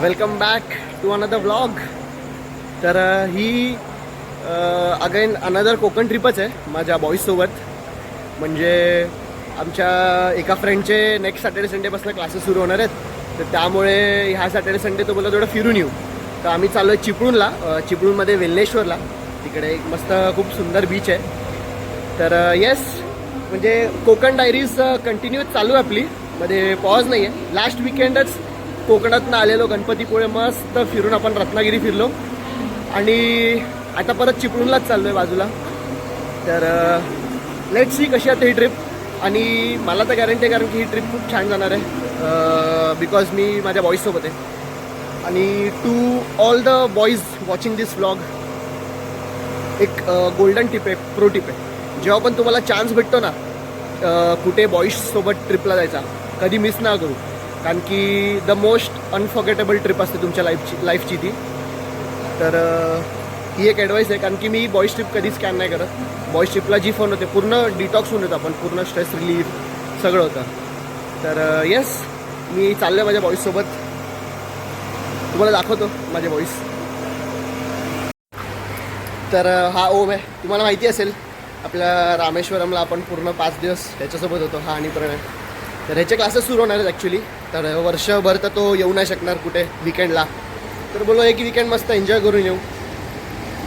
Welcome back to another vlog. तर ही again another Konkan ट्रिपच आहे माझ्या बॉईजसोबत. म्हणजे आमच्या एका फ्रेंडचे नेक्स्ट सॅटर्डे संडेपासून क्लासेस सुरू होणार आहेत, तर त्यामुळे ह्या सॅटर्डे संडे तो बोला थोडं फिरून येऊ. तर आम्ही चाललो आहे चिपळूणला. चिपळूणमध्ये वेल्लेश्वरला. तिकडे एक मस्त खूप सुंदर बीच आहे. तर येस, म्हणजे कोकण डायरीज कंटिन्यू चालू आहे आपली, मध्ये पॉज नाही आहे. लास्ट विकेंडच कोकणातनं आलेलो, गणपतीपुळे मस्त फिरून आपण रत्नागिरी फिरलो आणि आता परत चिपळूणलाच चाललो आहे बाजूला. तर लेट्स सी कशी आता ही ट्रिप. आणि मला तर गॅरंटी आहे, कारण की ही ट्रिप खूप छान जाणार आहे बिकॉज मी माझ्या बॉईजसोबत आहे. आणि to all the boys watching this vlog एक गोल्डन टिप आहे, प्रो टिप आहे. जेव्हा पण तुम्हाला चान्स भेटतो ना कुठे बॉईजसोबत ट्रिपला जायचा, कधी मिस ना करू, कारण की द मोस्ट अनफॉर्गेटेबल ट्रिप असते तुमच्या लाईफची ती. तर ही एक ॲडवाईस आहे, कारण की मी बॉईज ट्रिप कधीच स्कॅन नाही करत. बॉईज ट्रिपला जी फन होते, पूर्ण डिटॉक्स होऊन येतो आपण, पूर्ण स्ट्रेस रिलीफ सगळं होतं. तर येस, मी चाललो आहे माझ्या बॉईजसोबत. तुम्हाला दाखवतो माझे बॉईज. तर हा ओम आहे, तुम्हाला माहिती असेल आपल्या रामेश्वरमला आपण पूर्ण 5 दिवस त्याच्यासोबत होतो, हा आणि प्रणय. तर ह्याचे क्लासेस सुरू होणार आहेत ॲक्च्युली. तर वर्षभर तर तो येऊ नाही शकणार कुठे विकेंडला. तर बोलो एक विकेंड मस्त एन्जॉय करून येऊ.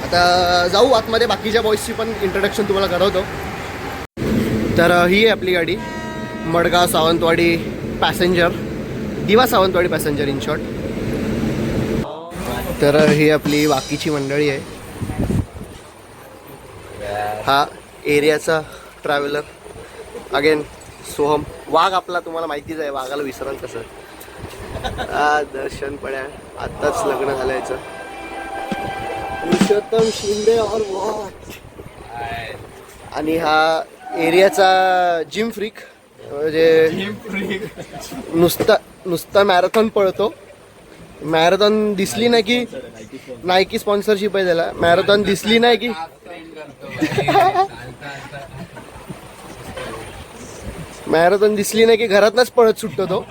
आता जाऊ आतमध्ये, बाकीच्या बॉईजची पण इंट्रोडक्शन तुम्हाला करवतो. तर ही आहे आपली गाडी, मडगाव सावंतवाडी पॅसेंजर, दिवा सावंतवाडी पॅसेंजर इन शॉर्ट. तर ही आपली बाकीची मंडळी आहे. हा एरियाचा ट्रॅव्हलर अगेन सोहम. वाघ आपला तुम्हाला माहितीच आहे, वाघाला विसरण कसं. दर्शन पड्या, आत्ताच लग्न झालं याचं. पुरुषोत्तम शिंदे और वॉच. आणि हा एरियाचा जिम फ्रीक, म्हणजे नुसता मॅरेथॉन पळतो. मॅरेथॉन दिसली नाही की, नायकी स्पॉन्सरशिप आहे त्याला, मॅरेथॉन दिसली नाही की मॅरेथॉन दिसली नाही की घरातनच पळत सुटतो तो.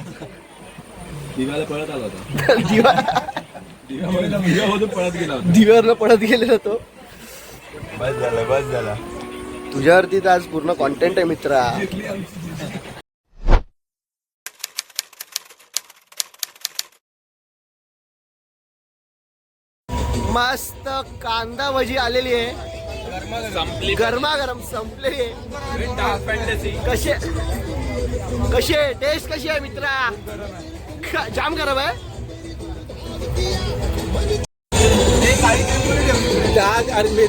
दिव्यावरनं पळत गेलेला तो. बस झाला तुझ्यावरती तर आज पूर्ण कॉन्टेंट आहे मित्रा. मस्त कांदा भजी आलेली आहे, गरमागरम संपलेली आहे. कशी आहे टेस्ट, कशी आहे मित्रा? जाम गरम आहे.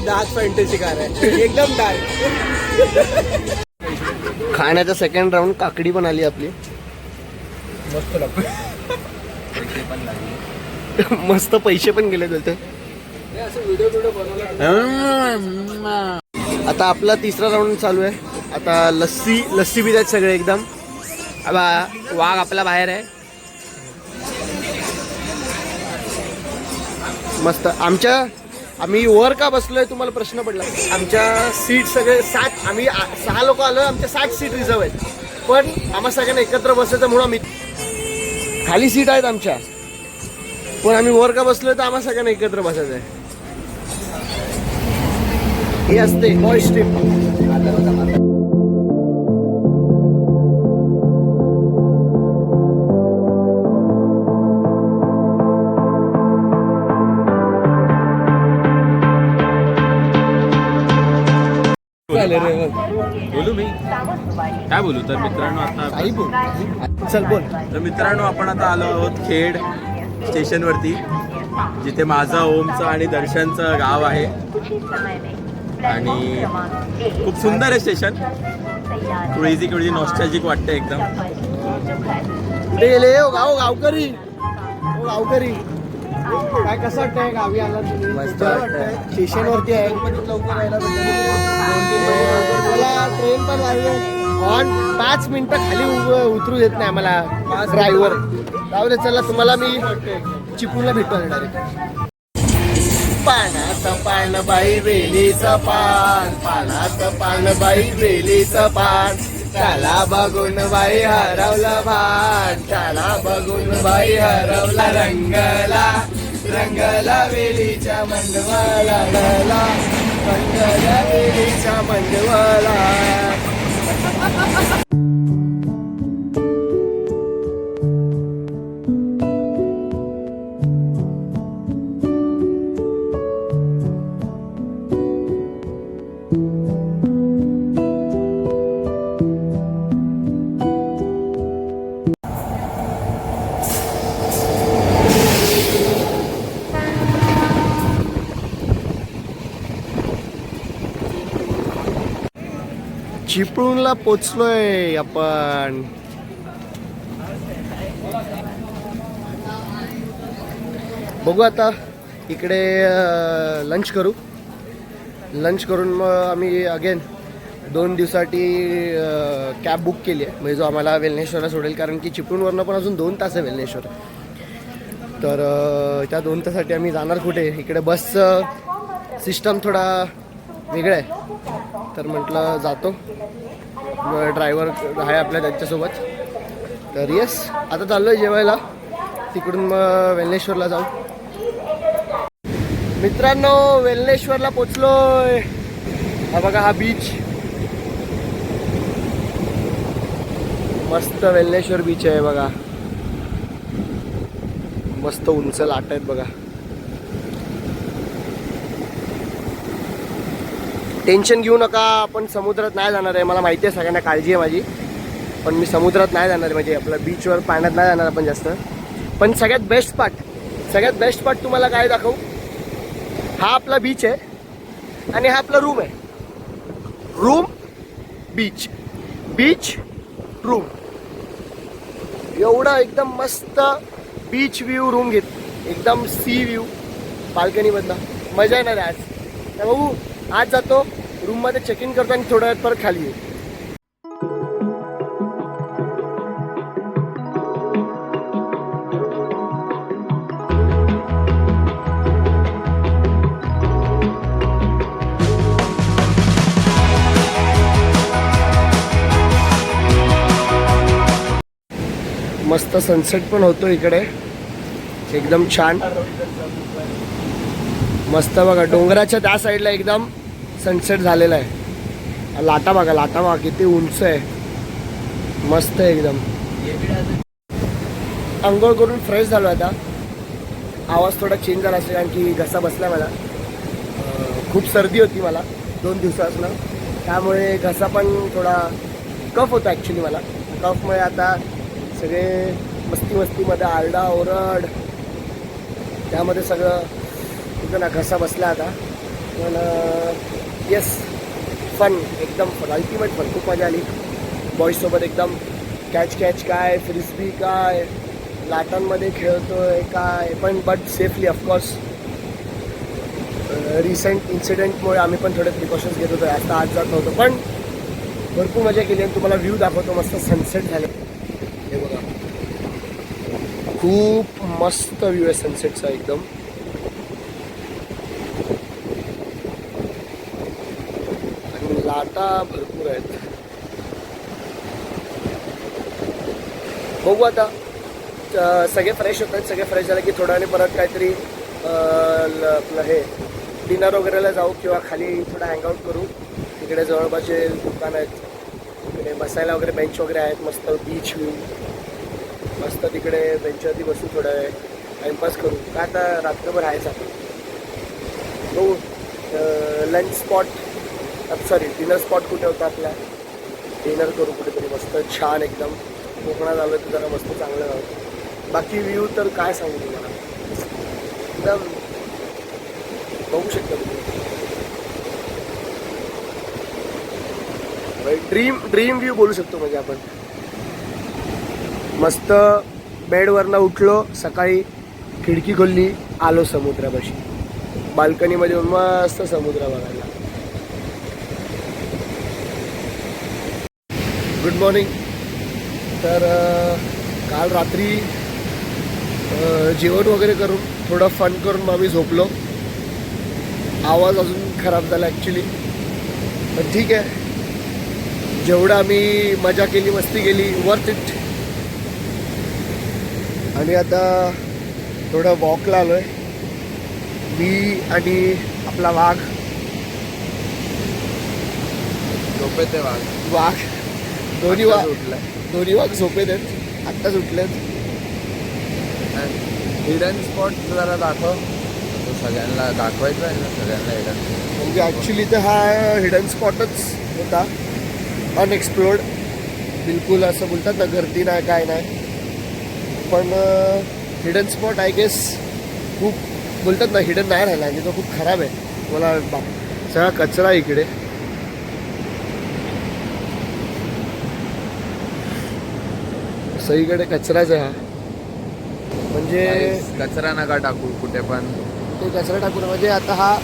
डार्क फॅन्टसी कार आहे, एकदम डार्क. खाण्याचा सेकंड राऊंड काकडी पण आली आपली. मस्त पैसे पण गेले बोलते. आता आपला तिसरा राऊंड चालू आहे. आता लस्सी पित आहेत सगळे एकदम. वाघ आपला बाहेर आहे मस्त. आम्ही वर का बसलोय तुम्हाला प्रश्न पडला. आमच्या सीट सगळे 7, आम्ही 6 लोक आलोय, आमच्या 7 सीट रिझर्व आहेत. पण आम्हा सगळ्यांना एकत्र बसायचं म्हणून आम्ही, खाली सीट आहेत आमच्या, पण आम्ही वर का बसलोय तर आम्हा सगळ्यांना एकत्र बसायचं आहे. हे असते बॉईज ट्रिप. बोलू मी काय बोलू. तर मित्रांनो आता चल बोल. तर मित्रांनो आपण आता आलो आहोत खेड स्टेशनवरती, जिथे माझं, ओमचं आणि दर्शनचं गाव आहे. आणि खूप सुंदर आहे स्टेशन. क्रेझी नॉस्टॅल्जिक वाटतं एकदम. कुठे गेले गावकरी? गावकरी काय कसं वाटतंय गावी आला तुम्ही? मस्त वाटतंय. स्टेशनवरती आहे, लवकर यायला ट्रेन पण लागली. ऑन 5 मिनिटं खाली उतरू देत नाही आम्हाला ड्रायव्हर. जाऊ दे, चला तुम्हाला मी चिपळूणला भेटतो डायरेक्ट. पानात पान बाई वेलीचं पान, पानात पान बाई वेलीचं पान, त्याला बघून बाई हरवलं भान, त्याला बघून बाई हरवला रंगला, रंगला वेलीच्या मंडवाला, रंगला वेलीच्या मंडवाला. चिपळूणला पोचलोय आपण. बघू आता इकडे लंच करू. लंच करून मग आम्ही अगेन 2 दिवसासाठी कॅब बुक केली आहे, म्हणजे जो आम्हाला वेल्नेश्वरला सोडेल, कारण की चिपळूणवरनं पण अजून 2 तास आहे वेल्नेश्वर. तर त्या 2 तासासाठी आम्ही जाणार कुठे. इकडे बसचं सिस्टम थोडा वेगळा आहे, तर म्हटलं जातो. ड्रायव्हर आहे आपल्या त्यांच्यासोबत. तर येस, आता चाललो आहे जेवायला. तिकडून मग वेल्नेश्वरला जाऊ. मित्रांनो, वेल्नेश्वरला पोचलोय. हा बघा, हा बीच मस्त वेल्नेश्वर बीच आहे बघा. मस्त उंच लाट आहेत बघा. टेन्शन घेऊ नका, आपण समुद्रात नाही जाणार आहे. मला माहिती आहे, सगळ्यांना काळजी आहे माझी, पण मी समुद्रात नाही जाणार आहे. म्हणजे आपलं बीचवर पाण्यात नाही जाणार आपण जास्त. पण सगळ्यात बेस्ट पार्ट तुम्हाला काय दाखवू. हा आपला बीच आहे आणि हा आपला रूम आहे. Room beach, beach room. एवढा एकदम मस्त बीच व्ह्यू रूम घेत, एकदम सी व्ह्यू बाल्कनीमधला. मजा येणार आहे आज. तर बघू, आज जातो रूममध्ये, चेक इन करतो आणि थोड्या वेळात परत खाली येऊ. मस्त सनसेट पण होतो इकडे, एकदम छान. मस्त बघा, डोंगराच्या त्या साईडला एकदम सनसेट झालेला आहे. लाटा बघा, लाटा बघा किती उंच आहे. मस्त आहे एकदम. अंघोळ करून फ्रेश झालो. आता आवाज थोडा चेंज झाला असेल, कारण की घसा बसला मला. खूप सर्दी होती मला 2 दिवसापासून, त्यामुळे घसा पण थोडा कफ होता ॲक्च्युली मला. कफमुळे आता सगळे मस्तीमध्ये आरडा ओरड, त्यामध्ये सगळं तिथं ना घसा बसला आता. पण येस, फन, एकदम फन, अल्टिमेट फन. खूप मजा आली बॉईजसोबत. एकदम कॅच काय, फ्रिस्बी काय, लाटांमध्ये खेळतोय काय, पण बट सेफली ऑफकोर्स. रिसेंट इन्सिडेंटमुळे आम्ही पण थोडे प्रिकॉशन्स घेत होतो. आता आज जात नव्हतो, पण भरपूर मजा केली. आणि तुम्हाला व्ह्यू दाखवतो. मस्त सनसेट झाले हे बघा. खूप मस्त व्ह्यू आहे सनसेटचा एकदम. आणि लाटा भरपूर आहेत. बघू आता, सगळे फ्रेश होत आहेत. सगळे फ्रेश झाले की थोड्या वेळाने परत काहीतरी आपलं हे डिनर वगैरेला जाऊ, किंवा खाली थोडा हँगआउट करू. तिकडे जवळपासचे दुकान आहेत, तिकडे बसायला वगैरे बेंच वगैरे आहेत. मस्त बीच व्ह्यू. मस्त तिकडे बेंचवरती बसू, थोडा वेळ टाईमपास करू. काय आता रात्रभर राहायचं आपण. बघू lunch spot, sorry dinner spot कुठे होता आपला. डिनर करू कुठेतरी मस्त छान एकदम. कोकणात आलं तर जरा मस्त चांगलं राहतं. बाकी व्ह्यू तर काय सांगू तुम्हाला, एकदम बघू शकता तुम्ही. ड्रीम व्ह्यू बोलू शकतो म्हणजे आपण. मस्त बेडवरनं उठलो सकाळी, खिडकी खोलली, आलो समुद्रापाशी. बाल्कनीमध्ये येऊन मस्त समुद्र बघायला. Good morning. तर काल रात्री जेवण वगैरे करून थोडं फन करून मग मी झोपलो. आवाज अजून खराब झाला ॲक्च्युली, पण ठीक आहे. जेवढं आम्ही मजा केली, मस्ती केली, वर्थ इट. आणि आता थोडं वॉकला आलोय मी आणि आपला वाघ. झोपेत आहे वाघ दोन्ही उठलाय. दोन्ही वाघ झोपेत आहेत, आत्ताच उठलेत. हिडन स्पॉट जरा दाखव, तो सगळ्यांना दाखवायचा आहे ना, सगळ्यांना हिडन. म्हणजे ॲक्च्युली तर हा हिडन स्पॉटच होता, अनएक्सप्लोर्ड. बिलकुल असं बोलतात ना, गर्दी नाही काय नाही, पण हिडन स्पॉट आय गेस खूप बोलतात ना, हिडन नाही राहिला आणि तो खूप खराब आहे. मला सगळा कचरा इकडे. सगळीकडे कचराच आहे हा. म्हणजे कचरा नका टाकू कुठे पण, ते कचरा टाकून म्हणजे आता हा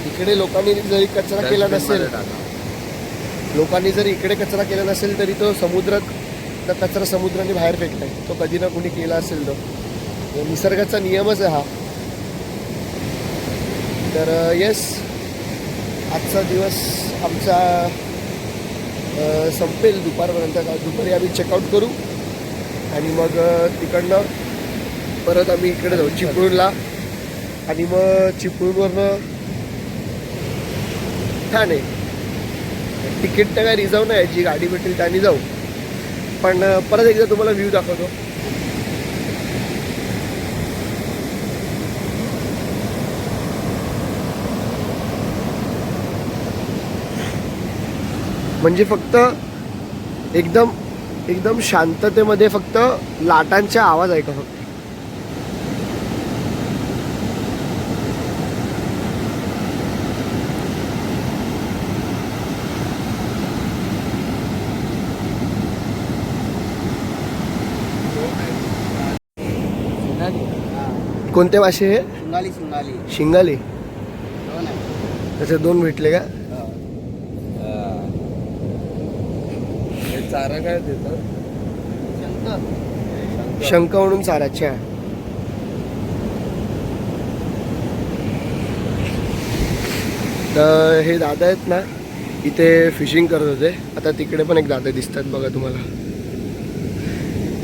इकडे लोकांनी जरी कचरा केला नसेल, लोकांनी जर इकडे कचरा केला नसेल तरी तो समुद्रात कचरा समुद्राने बाहेर फेकलाय. तो कधी ना कुणी केला असेल. तो निसर्गाचा नियमच आहे हा. तर येस, आजचा दिवस आमचा संपेल दुपारपर्यंत. दुपारी आम्ही चेकआउट करू आणि मग तिकडनं परत आम्ही इकडे जाऊ चिपळूणला. आणि मग चिपळूणवरनं ठाणे. तिकीट तर काय रिझर्व नाही, जी गाडी भेटेल त्याने जाऊ. पण परत एकदा तुम्हाला व्ह्यू दाखवतो. म्हणजे फक्त एकदम एकदम शांततेमध्ये फक्त लाटांचा आवाज ऐका फक्त. कोणते मासे हे? शिंगाली शिंगाली शिंगाली. दोन आहे. त्याचे 2 भेटले का? हे चारा काय देतात? शंख म्हणून चाराच्या. तर हे दादा आहेत ना, इथे फिशिंग करत होते. आता तिकडे पण एक दादा दिसतात बघा तुम्हाला,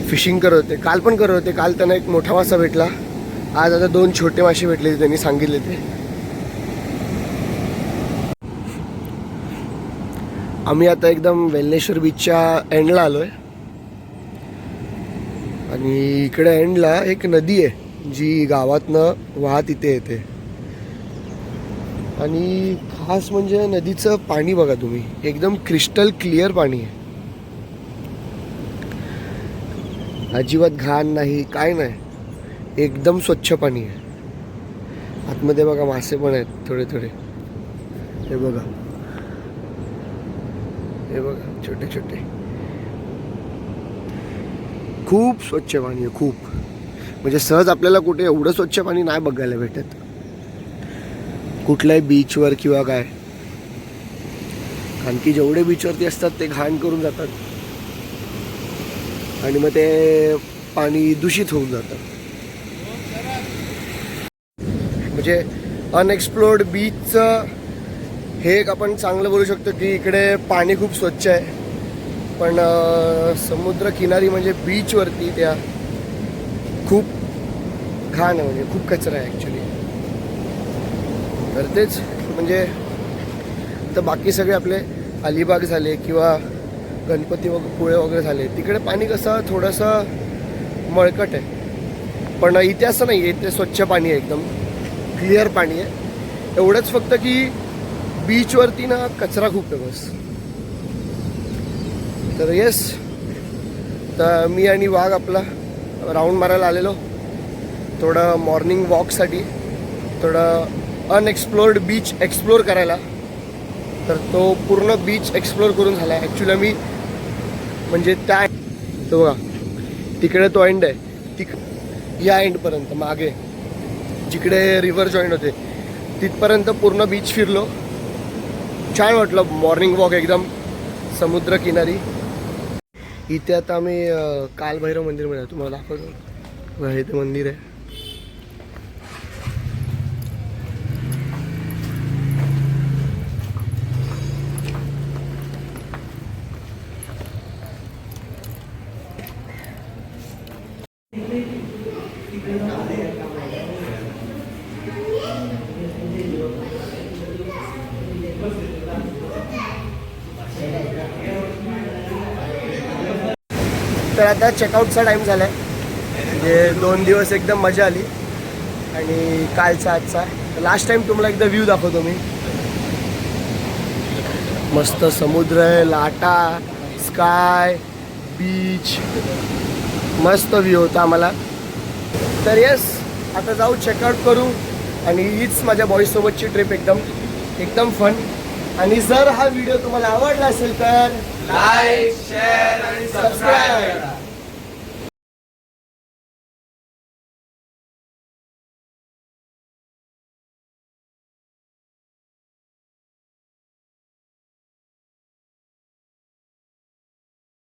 फिशिंग करत होते. काल पण करत होते. काल त्यांना एक मोठा मासा भेटला, आज आता 2 छोटे मासे भेटले, त्यांनी सांगितले ते. आम्ही आता एकदम वेल्लेश्वर बीचच्या एंडला आलोय. आणि इकडे एंडला एक नदी आहे जी गावातनं वाहत इथे येते. आणि खास म्हणजे नदीचं पाणी बघा तुम्ही, एकदम क्रिस्टल क्लिअर पाणी आहे. अजिबात घाण नाही, काय नाही, एकदम स्वच्छ पाणी आहे. आतमध्ये बघा मासे पण आहेत थोडे थोडे. हे बघा, हे बघा छोटे छोटे. खूप स्वच्छ पाणी आहे, खूप. म्हणजे सहज आपल्याला कुठे एवढं स्वच्छ पाणी नाही बघायला भेटत कुठल्याही बीचवर किंवा काय. कारण की जेवढे बीचवरती असतात ते घाण करून जातात आणि मग ते पाणी दूषित होऊन जातं. म्हणजे अनएक्सप्लोर्ड बीचचं हे एक आपण चांगलं बोलू शकतो की इकडे पाणी खूप स्वच्छ आहे. पण समुद्रकिनारी म्हणजे बीचवरती त्या खूप घाण आहे, म्हणजे खूप कचरा आहे ॲक्च्युली. तर तेच म्हणजे तर बाकी सगळे आपले अलिबाग झाले किंवा गणपती पुळे वगैरे झाले, तिकडे पाणी कसं थोडंसं मळकट आहे. पण इथे असं नाही आहे, इथे स्वच्छ पाणी आहे, एकदम क्लिअर पाणी आहे. एवढंच फक्त की बीचवरती ना कचरा खूप आहे बस. तर येस, तर मी आणि वाघ आपला राऊंड मारायला आलेलो थोडं मॉर्निंग वॉकसाठी, थोडं अनएक्सप्लोर्ड बीच एक्सप्लोर करायला. तर तो पूर्ण बीच एक्सप्लोर करून झाला आहे ॲक्च्युली. मी म्हणजे त्या तो बघा तिकडे तो एंड आहे, या एंडपर्यंत मागे जिकडे रिव्हर जॉईंट होते तिथपर्यंत पूर्ण बीच फिरलो. छान वाटलं, मॉर्निंग वॉक एकदम समुद्रकिनारी. इथे आता आम्ही कालभैरव मंदिरमध्ये तुम्हाला दाखवतो. हे ते मंदिर आहे. तर आता चेकआउटचा टाईम झाला आहे. म्हणजे 2 दिवस एकदम मजा आली आणि कालचा आजचा लास्ट टाइम तुम्हाला एकदा व्ह्यू दाखवतो मी. मस्त समुद्र आहे, लाटा, स्काय, बीच, मस्त व्ह्यू होता आम्हाला. तर येस, आता जाऊ चेकआउट करू आणि हीच माझ्या बॉईजसोबतची ट्रिप एकदम फन. आणि जर हा व्हिडिओ तुम्हाला आवडला असेल तर लाईक शेअर आणि सबस्क्राईब.